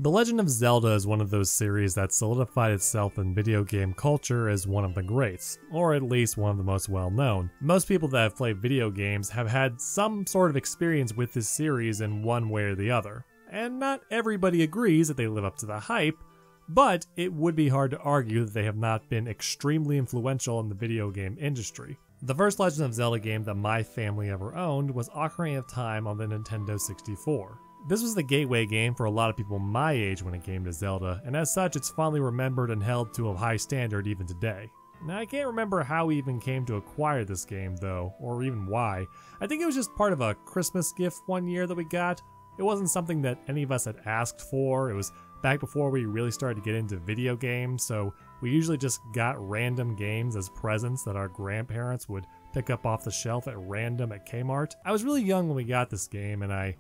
The Legend of Zelda is one of those series that solidified itself in video game culture as one of the greats, or at least one of the most well-known. Most people that have played video games have had some sort of experience with this series in one way or the other. And not everybody agrees that they live up to the hype, but it would be hard to argue that they have not been extremely influential in the video game industry. The first Legend of Zelda game that my family ever owned was Ocarina of Time on the Nintendo 64. This was the gateway game for a lot of people my age when it came to Zelda, and as such it's fondly remembered and held to a high standard even today. Now I can't remember how we even came to acquire this game though, or even why. I think it was just part of a Christmas gift one year that we got. It wasn't something that any of us had asked for. It was back before we really started to get into video games, so we usually just got random games as presents that our grandparents would pick up off the shelf at random at Kmart. I was really young when we got this game and I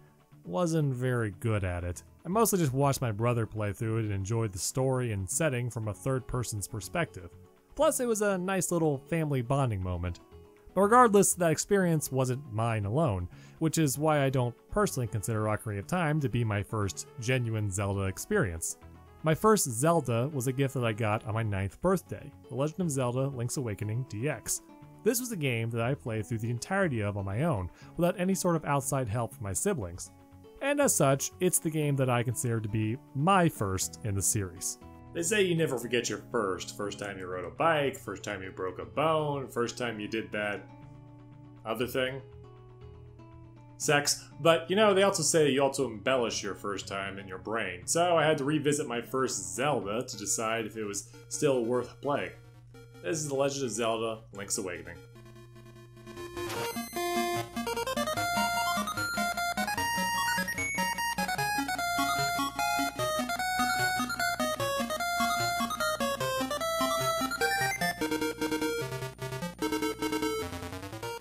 wasn't very good at it. I mostly just watched my brother play through it and enjoyed the story and setting from a third person's perspective. Plus it was a nice little family bonding moment. But regardless, that experience wasn't mine alone, which is why I don't personally consider Ocarina of Time to be my first genuine Zelda experience. My first Zelda was a gift that I got on my 9th birthday, The Legend of Zelda: Link's Awakening DX. This was a game that I played through the entirety of on my own, without any sort of outside help from my siblings. And as such, it's the game that I consider to be my first in the series. They say you never forget your first time you rode a bike, first time you broke a bone, first time you did that other thing. Sex. But you know, they also say you also embellish your first time in your brain. So I had to revisit my first Zelda to decide if it was still worth playing. This is The Legend of Zelda: Link's Awakening.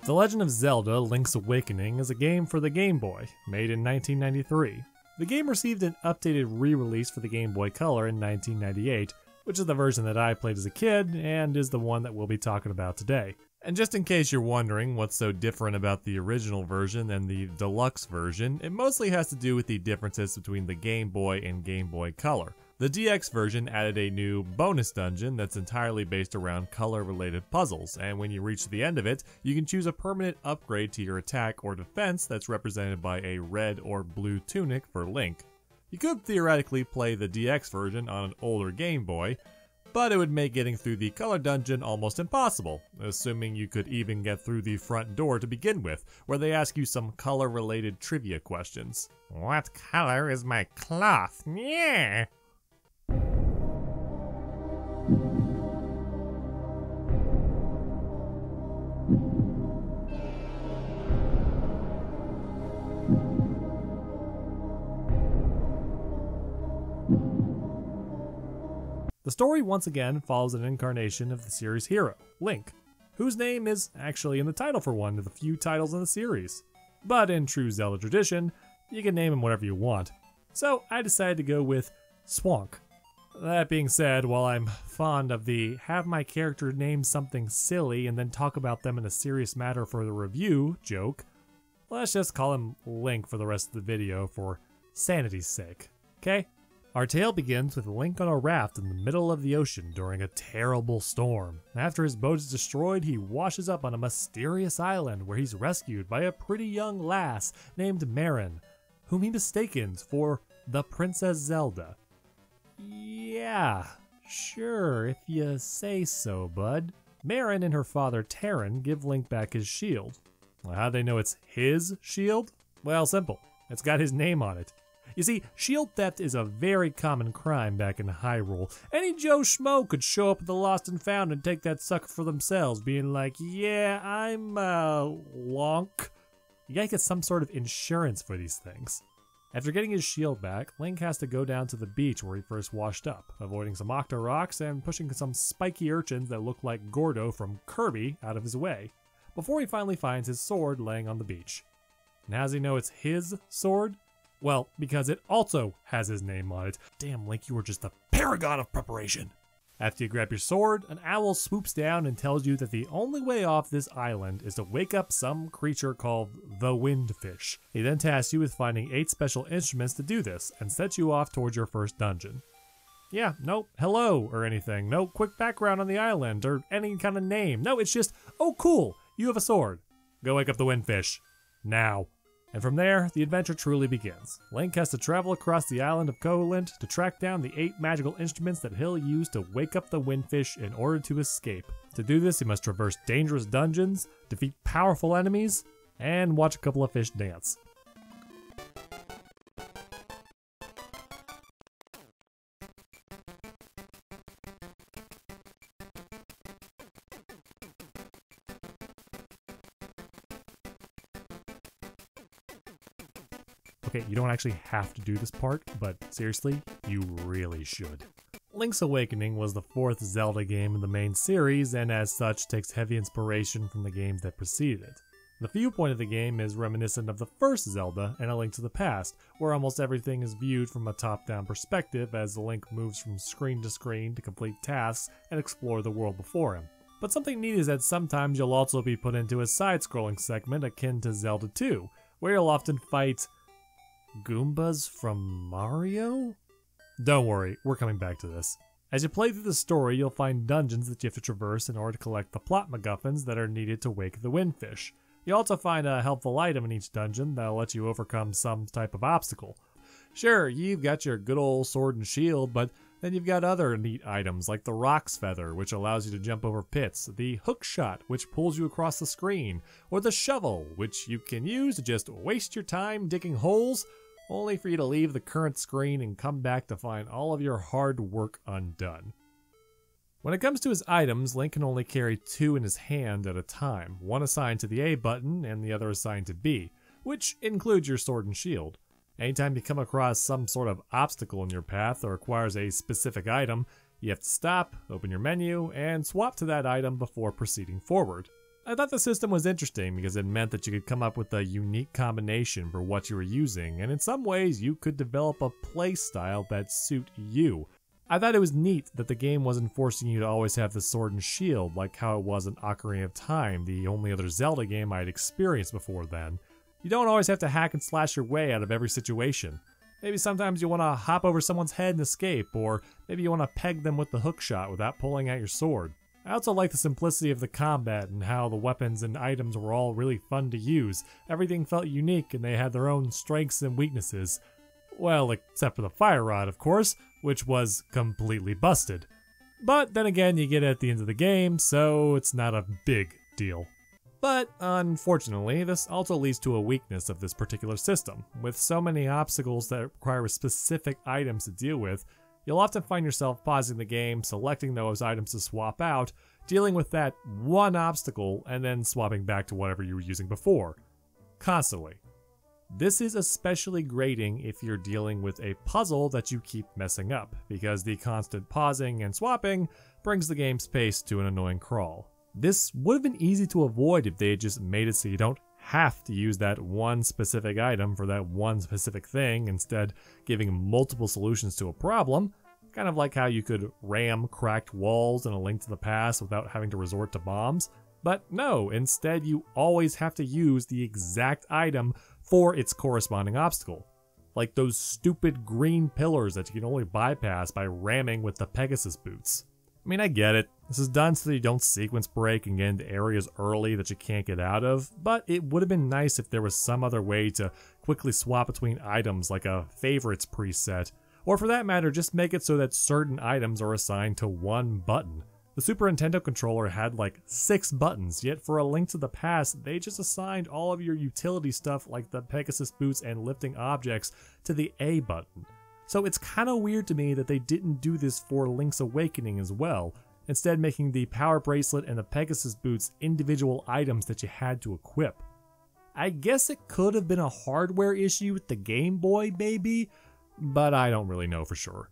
The Legend of Zelda: Link's Awakening is a game for the Game Boy, made in 1993. The game received an updated re-release for the Game Boy Color in 1998, which is the version that I played as a kid, and is the one that we'll be talking about today. And just in case you're wondering what's so different about the original version and the deluxe version, it mostly has to do with the differences between the Game Boy and Game Boy Color. The DX version added a new bonus dungeon that's entirely based around color-related puzzles, and when you reach the end of it, you can choose a permanent upgrade to your attack or defense that's represented by a red or blue tunic for Link. You could theoretically play the DX version on an older Game Boy, but it would make getting through the color dungeon almost impossible, assuming you could even get through the front door to begin with, where they ask you some color-related trivia questions. What color is my cloth? Yeah! The story once again follows an incarnation of the series' hero, Link, whose name is actually in the title for one of the few titles in the series. But in true Zelda tradition, you can name him whatever you want. So I decided to go with Swank. That being said, while I'm fond of the have my character name something silly and then talk about them in a serious matter for the review joke, let's just call him Link for the rest of the video for sanity's sake, okay? Our tale begins with Link on a raft in the middle of the ocean during a terrible storm. After his boat is destroyed, he washes up on a mysterious island where he's rescued by a pretty young lass named Marin, whom he mistakes for the Princess Zelda. Yeah, sure, if you say so, bud. Marin and her father Terran give Link back his shield. Well, how'd they know it's his shield? Well, simple. It's got his name on it. You see, shield theft is a very common crime back in Hyrule. Any Joe Schmo could show up at the Lost and Found and take that sucker for themselves, being like, yeah, I'm, Lonk. You gotta get some sort of insurance for these things. After getting his shield back, Link has to go down to the beach where he first washed up, avoiding some Octo Rocks and pushing some spiky urchins that look like Gordo from Kirby out of his way, before he finally finds his sword laying on the beach. And how does he know it's his sword? Well, because it also has his name on it. Damn, Link, you were just the paragon of preparation. After you grab your sword, an owl swoops down and tells you that the only way off this island is to wake up some creature called the Windfish. He then tasks you with finding 8 special instruments to do this, and sets you off towards your first dungeon. Yeah, no hello or anything, no quick background on the island or any kind of name. No, it's just, oh cool, you have a sword. Go wake up the Windfish. Now. And from there, the adventure truly begins. Link has to travel across the island of Koholint to track down the 8 magical instruments that he'll use to wake up the Windfish in order to escape. To do this, he must traverse dangerous dungeons, defeat powerful enemies, and watch a couple of fish dance. Okay, you don't actually have to do this part, but seriously, you really should. Link's Awakening was the 4th Zelda game in the main series, and as such takes heavy inspiration from the games that preceded it. The viewpoint of the game is reminiscent of the first Zelda and A Link to the Past, where almost everything is viewed from a top-down perspective as Link moves from screen to screen to complete tasks and explore the world before him. But something neat is that sometimes you'll also be put into a side-scrolling segment akin to Zelda 2, where you'll often fight Goombas from Mario? Don't worry, we're coming back to this. As you play through the story, you'll find dungeons that you have to traverse in order to collect the plot MacGuffins that are needed to wake the Windfish. You'll also find a helpful item in each dungeon that'll let you overcome some type of obstacle. Sure, you've got your good old sword and shield, but then you've got other neat items like the Rock's Feather, which allows you to jump over pits, the Hook Shot, which pulls you across the screen, or the Shovel, which you can use to just waste your time digging holes, only for you to leave the current screen and come back to find all of your hard work undone. When it comes to his items, Link can only carry 2 in his hand at a time, one assigned to the A button and the other assigned to B, which includes your sword and shield. Anytime you come across some sort of obstacle in your path that requires a specific item, you have to stop, open your menu, and swap to that item before proceeding forward. I thought the system was interesting because it meant that you could come up with a unique combination for what you were using, and in some ways you could develop a playstyle that suit you. I thought it was neat that the game wasn't forcing you to always have the sword and shield like how it was in Ocarina of Time, the only other Zelda game I had experienced before then. You don't always have to hack and slash your way out of every situation. Maybe sometimes you want to hop over someone's head and escape, or maybe you want to peg them with the hook shot without pulling out your sword. I also like the simplicity of the combat and how the weapons and items were all really fun to use. Everything felt unique and they had their own strengths and weaknesses. Well, except for the fire rod, of course, which was completely busted. But then again, you get it at the end of the game, so it's not a big deal. But unfortunately, this also leads to a weakness of this particular system. With so many obstacles that require specific items to deal with, you'll often find yourself pausing the game, selecting those items to swap out, dealing with that one obstacle, and then swapping back to whatever you were using before. Constantly. This is especially grating if you're dealing with a puzzle that you keep messing up, because the constant pausing and swapping brings the game's pace to an annoying crawl. This would have been easy to avoid if they had just made it so you don't have to use that one specific item for that one specific thing, instead giving multiple solutions to a problem, kind of like how you could ram cracked walls in A Link to the Past without having to resort to bombs. But no, instead you always have to use the exact item for its corresponding obstacle. Like those stupid green pillars that you can only bypass by ramming with the Pegasus boots. I mean, I get it. This is done so that you don't sequence break and get into areas early that you can't get out of, but it would have been nice if there was some other way to quickly swap between items like a favorites preset, or for that matter, just make it so that certain items are assigned to one button. The Super Nintendo controller had like 6 buttons, yet for A Link to the Past, they just assigned all of your utility stuff like the Pegasus boots and lifting objects to the A button. So it's kinda weird to me that they didn't do this for Link's Awakening as well, instead making the Power Bracelet and the Pegasus boots individual items that you had to equip. I guess it could have been a hardware issue with the Game Boy maybe, but I don't really know for sure.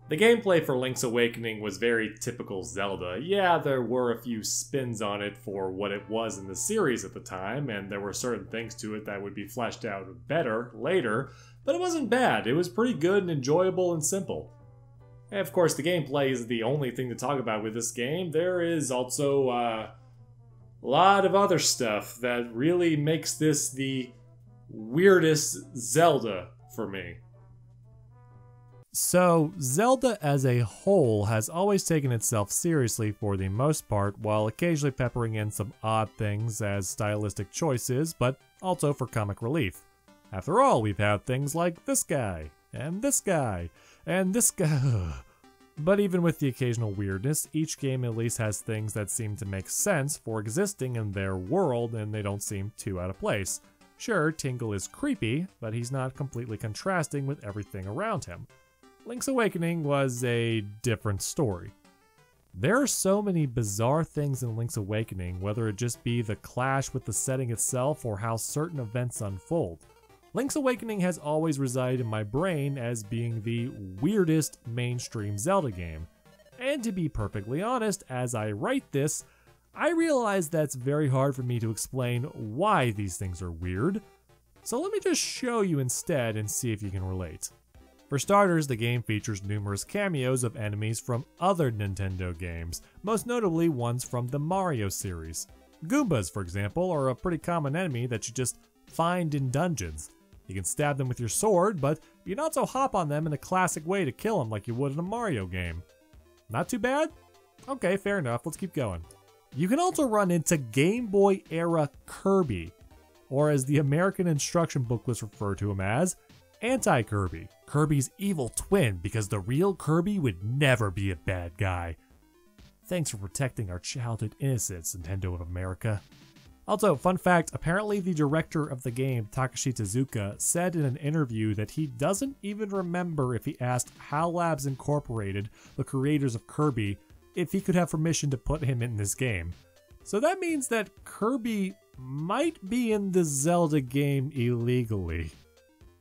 The gameplay for Link's Awakening was very typical Zelda. Yeah, there were a few spins on it for what it was in the series at the time, and there were certain things to it that would be fleshed out better later, but it wasn't bad. It was pretty good and enjoyable and simple. And of course, the gameplay isn't the only thing to talk about with this game. There is also a lot of other stuff that really makes this the weirdest Zelda for me. So, Zelda as a whole has always taken itself seriously for the most part, while occasionally peppering in some odd things as stylistic choices, but also for comic relief. After all, we've had things like this guy, and this guy, and this guy. But even with the occasional weirdness, each game at least has things that seem to make sense for existing in their world, and they don't seem too out of place. Sure, Tingle is creepy, but he's not completely contrasting with everything around him. Link's Awakening was a different story. There are so many bizarre things in Link's Awakening, whether it just be the clash with the setting itself or how certain events unfold. Link's Awakening has always resided in my brain as being the weirdest mainstream Zelda game. And to be perfectly honest, as I write this, I realize that's very hard for me to explain why these things are weird. So let me just show you instead and see if you can relate. For starters, the game features numerous cameos of enemies from other Nintendo games, most notably ones from the Mario series. Goombas, for example, are a pretty common enemy that you just find in dungeons. You can stab them with your sword, but you can also hop on them in a classic way to kill them like you would in a Mario game. Not too bad? Okay, fair enough, let's keep going. You can also run into Game Boy era Kirby, or as the American instruction booklets refer to him as, Anti-Kirby, Kirby's evil twin, because the real Kirby would never be a bad guy. Thanks for protecting our childhood innocence, Nintendo of America. Also, fun fact, apparently the director of the game, Takashi Tezuka, said in an interview that he doesn't even remember if he asked HAL Labs Incorporated, the creators of Kirby, if he could have permission to put him in this game. So that means that Kirby might be in the Zelda game illegally.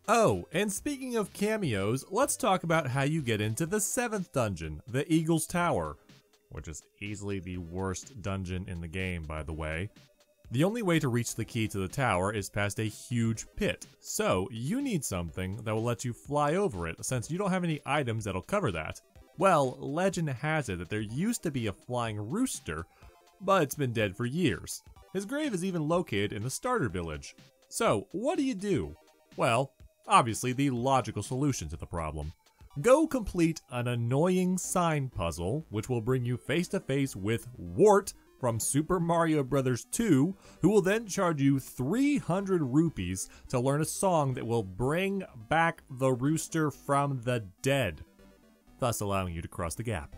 Oh, and speaking of cameos, let's talk about how you get into the 7th dungeon, the Eagle's Tower, which is easily the worst dungeon in the game, by the way. The only way to reach the key to the tower is past a huge pit, so you need something that will let you fly over it since you don't have any items that'll cover that. Well, legend has it that there used to be a flying rooster, but it's been dead for years. His grave is even located in the starter village. So, what do? Well, obviously the logical solution to the problem. Go complete an annoying sign puzzle, which will bring you face to face with Wart from Super Mario Bros. 2, who will then charge you 300 rupees to learn a song that will bring back the rooster from the dead, thus allowing you to cross the gap.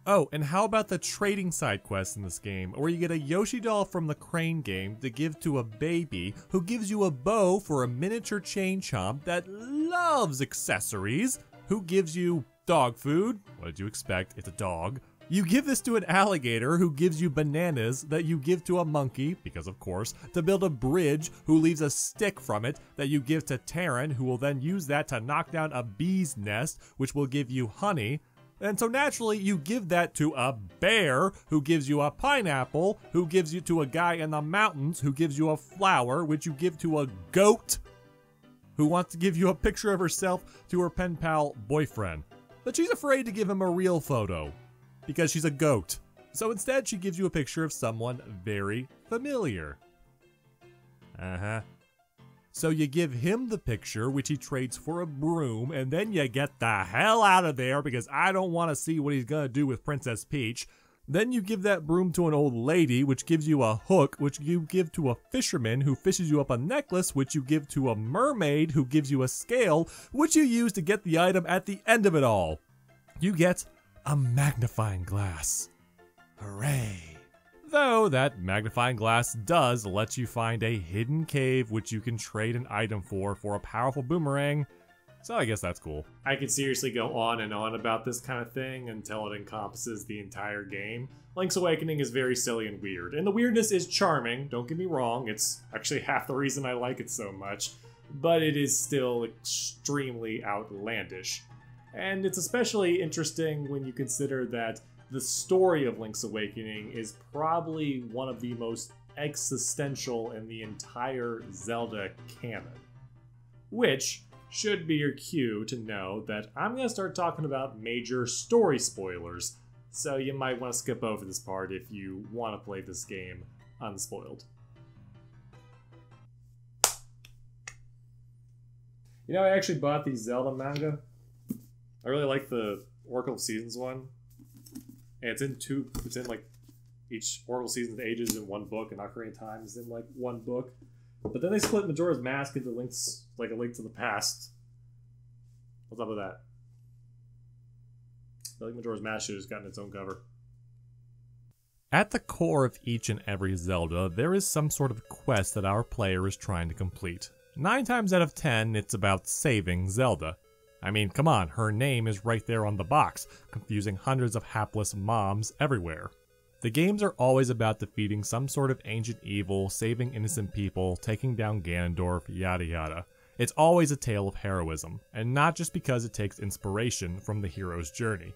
Oh, and how about the trading side quests in this game, where you get a Yoshi doll from the Crane game to give to a baby who gives you a bow for a miniature chain chomp that loves accessories, who gives you dog food. What did you expect? It's a dog. You give this to an alligator who gives you bananas that you give to a monkey, because of course, to build a bridge, who leaves a stick from it that you give to Terran, who will then use that to knock down a bee's nest, which will give you honey. And so naturally, you give that to a bear, who gives you a pineapple, who gives you to a guy in the mountains, who gives you a flower, which you give to a goat, who wants to give you a picture of herself to her pen pal boyfriend. But she's afraid to give him a real photo, because she's a goat. So instead, she gives you a picture of someone very familiar. So you give him the picture, which he trades for a broom, and then you get the hell out of there because I don't want to see what he's gonna do with Princess Peach. Then you give that broom to an old lady, which gives you a hook, which you give to a fisherman who fishes you up a necklace, which you give to a mermaid who gives you a scale, which you use to get the item at the end of it all. You get a magnifying glass. Hooray! Though that magnifying glass does let you find a hidden cave which you can trade an item for a powerful boomerang, so I guess that's cool. I could seriously go on and on about this kind of thing until it encompasses the entire game. Link's Awakening is very silly and weird, and the weirdness is charming, don't get me wrong, it's actually half the reason I like it so much, but it is still extremely outlandish. And it's especially interesting when you consider that the story of Link's Awakening is probably one of the most existential in the entire Zelda canon. Which should be your cue to know that I'm going to start talking about major story spoilers, so you might want to skip over this part if you want to play this game unspoiled. You know, I actually bought the Zelda manga. I really like the Oracle of Seasons one. And it's in like each Oracle Seasons ages in one book, and Ocarina of Time is in like one book. But then they split Majora's Mask into links, like a Link to the Past. What's up with that? I feel like Majora's Mask should have gotten its own cover. At the core of each and every Zelda, there is some sort of quest that our player is trying to complete. 9 times out of 10, it's about saving Zelda. I mean, come on, her name is right there on the box, confusing hundreds of hapless moms everywhere. The games are always about defeating some sort of ancient evil, saving innocent people, taking down Ganondorf, yada yada. It's always a tale of heroism, and not just because it takes inspiration from the hero's journey.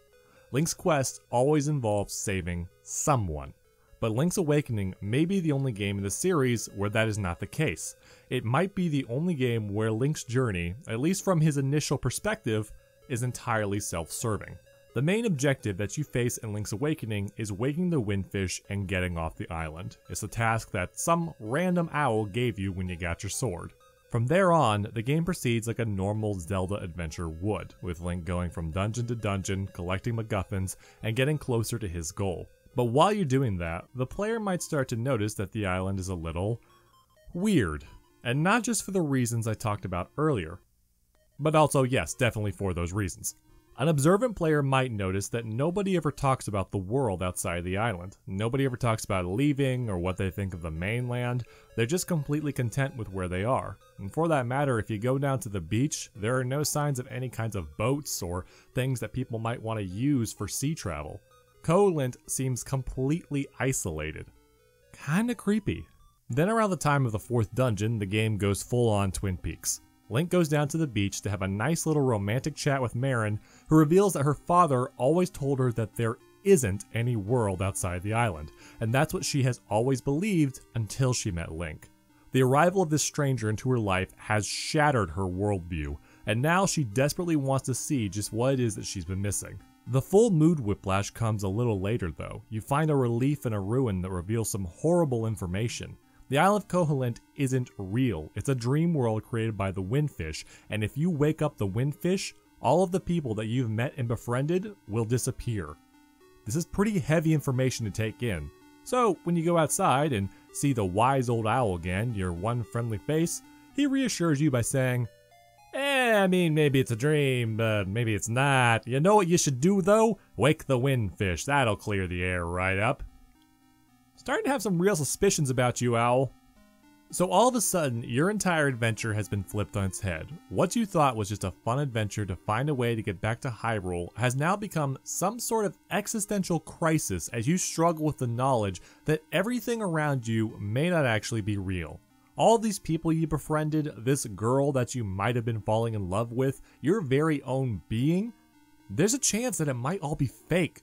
Link's quest always involves saving someone. But Link's Awakening may be the only game in the series where that is not the case. It might be the only game where Link's journey, at least from his initial perspective, is entirely self-serving. The main objective that you face in Link's Awakening is waking the Windfish and getting off the island. It's a task that some random owl gave you when you got your sword. From there on, the game proceeds like a normal Zelda adventure would, with Link going from dungeon to dungeon, collecting MacGuffins, and getting closer to his goal. But while you're doing that, the player might start to notice that the island is a little weird. And not just for the reasons I talked about earlier, but also, yes, definitely for those reasons. An observant player might notice that nobody ever talks about the world outside the island. Nobody ever talks about leaving or what they think of the mainland. They're just completely content with where they are. And for that matter, if you go down to the beach, there are no signs of any kinds of boats or things that people might want to use for sea travel. Koholint seems completely isolated. Kinda creepy. Then around the time of the 4th dungeon, the game goes full on Twin Peaks. Link goes down to the beach to have a nice little romantic chat with Marin, who reveals that her father always told her that there isn't any world outside the island, and that's what she has always believed until she met Link. The arrival of this stranger into her life has shattered her worldview, and now she desperately wants to see just what it is that she's been missing. The full mood whiplash comes a little later though. You find a relief in a ruin that reveals some horrible information. The Isle of Koholint isn't real. It's a dream world created by the Windfish, and if you wake up the Windfish, all of the people that you've met and befriended will disappear. This is pretty heavy information to take in. So, when you go outside and see the wise old owl again, your one friendly face, he reassures you by saying, I mean, maybe it's a dream, but maybe it's not. You know what you should do though? Wake the Windfish. That'll clear the air right up. Starting to have some real suspicions about you, Owl. So all of a sudden, your entire adventure has been flipped on its head. What you thought was just a fun adventure to find a way to get back to Hyrule has now become some sort of existential crisis as you struggle with the knowledge that everything around you may not actually be real. All these people you befriended, this girl that you might have been falling in love with, your very own being, there's a chance that it might all be fake.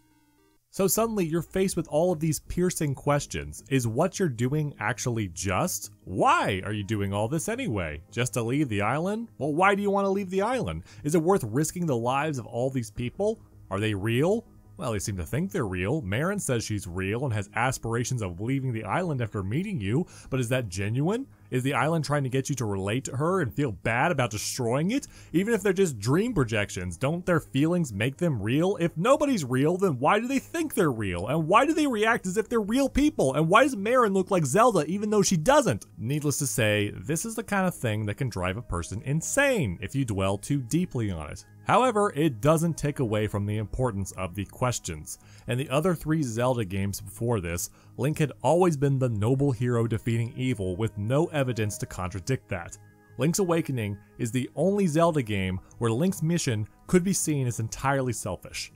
So suddenly you're faced with all of these piercing questions. Is what you're doing actually just? Why are you doing all this anyway? Just to leave the island? Well, why do you want to leave the island? Is it worth risking the lives of all these people? Are they real? Well, they seem to think they're real. Marin says she's real and has aspirations of leaving the island after meeting you, but is that genuine? Is the island trying to get you to relate to her and feel bad about destroying it? Even if they're just dream projections, don't their feelings make them real? If nobody's real, then why do they think they're real? And why do they react as if they're real people? And why does Marin look like Zelda even though she doesn't? Needless to say, this is the kind of thing that can drive a person insane if you dwell too deeply on it. However, it doesn't take away from the importance of the questions. In the other 3 Zelda games before this, Link had always been the noble hero defeating evil with no evidence to contradict that. Link's Awakening is the only Zelda game where Link's mission could be seen as entirely selfish.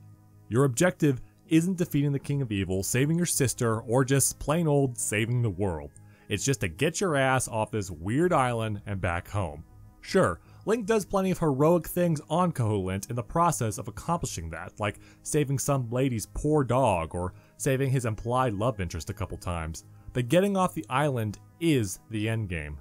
Your objective isn't defeating the King of Evil, saving your sister, or just plain old saving the world. It's just to get your ass off this weird island and back home. Sure, Link does plenty of heroic things on Koholint in the process of accomplishing that, like saving some lady's poor dog or saving his implied love interest a couple times. But getting off the island is the endgame.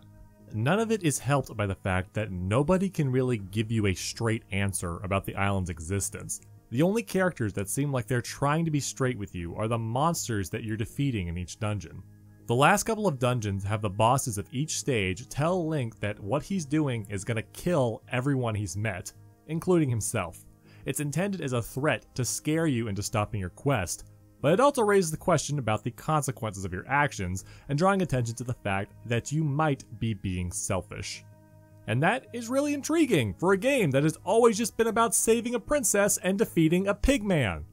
none of it is helped by the fact that nobody can really give you a straight answer about the island's existence. The only characters that seem like they're trying to be straight with you are the monsters that you're defeating in each dungeon. The last couple of dungeons have the bosses of each stage tell Link that what he's doing is gonna kill everyone he's met, including himself. It's intended as a threat to scare you into stopping your quest, but it also raises the question about the consequences of your actions and drawing attention to the fact that you might be being selfish. And that is really intriguing for a game that has always just been about saving a princess and defeating a pigman.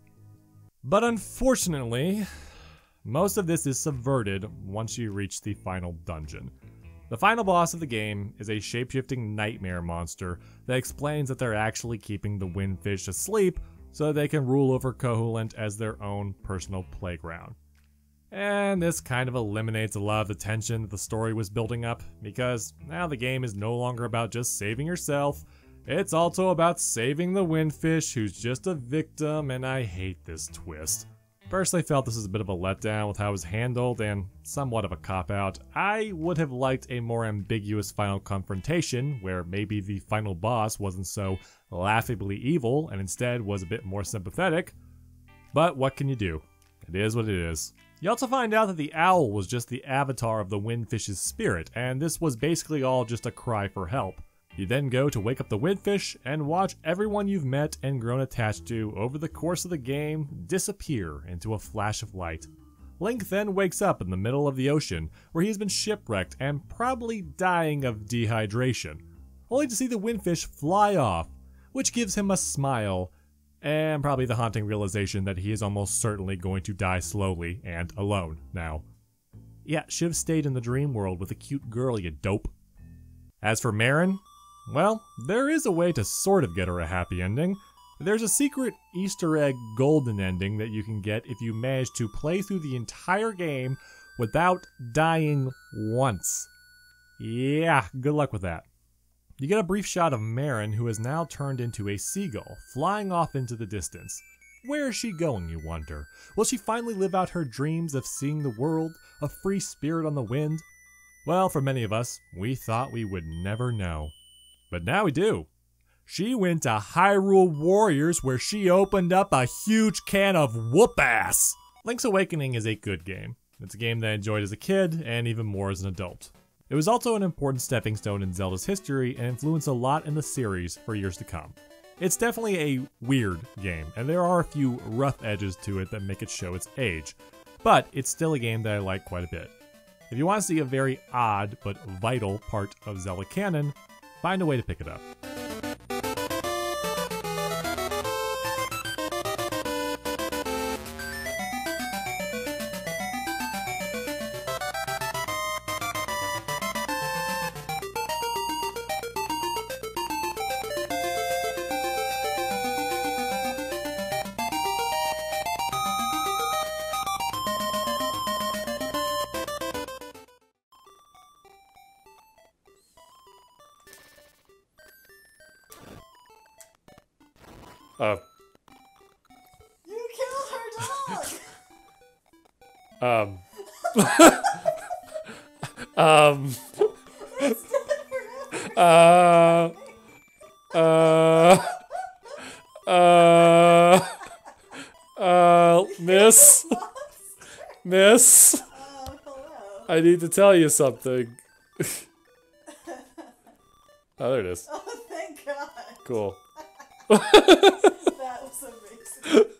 But unfortunately, most of this is subverted once you reach the final dungeon. The final boss of the game is a shape-shifting nightmare monster that explains that they're actually keeping the windfish asleep so they can rule over Koholint as their own personal playground. And this kind of eliminates a lot of the tension that the story was building up, because now the game is no longer about just saving yourself, it's also about saving the windfish who's just a victim, and I hate this twist. Personally felt this was a bit of a letdown with how it was handled and somewhat of a cop-out. I would have liked a more ambiguous final confrontation where maybe the final boss wasn't so laughably evil and instead was a bit more sympathetic, but what can you do? It is what it is. You also find out that the owl was just the avatar of the windfish's spirit, and this was basically all just a cry for help. You then go to wake up the windfish and watch everyone you've met and grown attached to over the course of the game disappear into a flash of light. Link then wakes up in the middle of the ocean where he has been shipwrecked and probably dying of dehydration, only to see the windfish fly off, which gives him a smile and probably the haunting realization that he is almost certainly going to die slowly and alone now. Yeah, should have stayed in the dream world with a cute girl, you dope. As for Marin, well, there is a way to sort of get her a happy ending. There's a secret Easter egg golden ending that you can get if you manage to play through the entire game without dying once. Yeah, good luck with that. You get a brief shot of Marin, who has now turned into a seagull, flying off into the distance. Where is she going, you wonder? Will she finally live out her dreams of seeing the world, a free spirit on the wind? Well, for many of us, we thought we would never know. But now we do. She went to Hyrule Warriors where she opened up a huge can of whoop-ass! Link's Awakening is a good game. It's a game that I enjoyed as a kid, and even more as an adult. It was also an important stepping stone in Zelda's history and influenced a lot in the series for years to come. It's definitely a weird game, and there are a few rough edges to it that make it show its age, but it's still a game that I like quite a bit. If you want to see a very odd but vital part of Zelda canon, find a way to pick it up. You killed her dog! It's dead forever. Miss, Hello. I need to tell you something. Oh, there it is. Oh, thank God. Cool. That was amazing.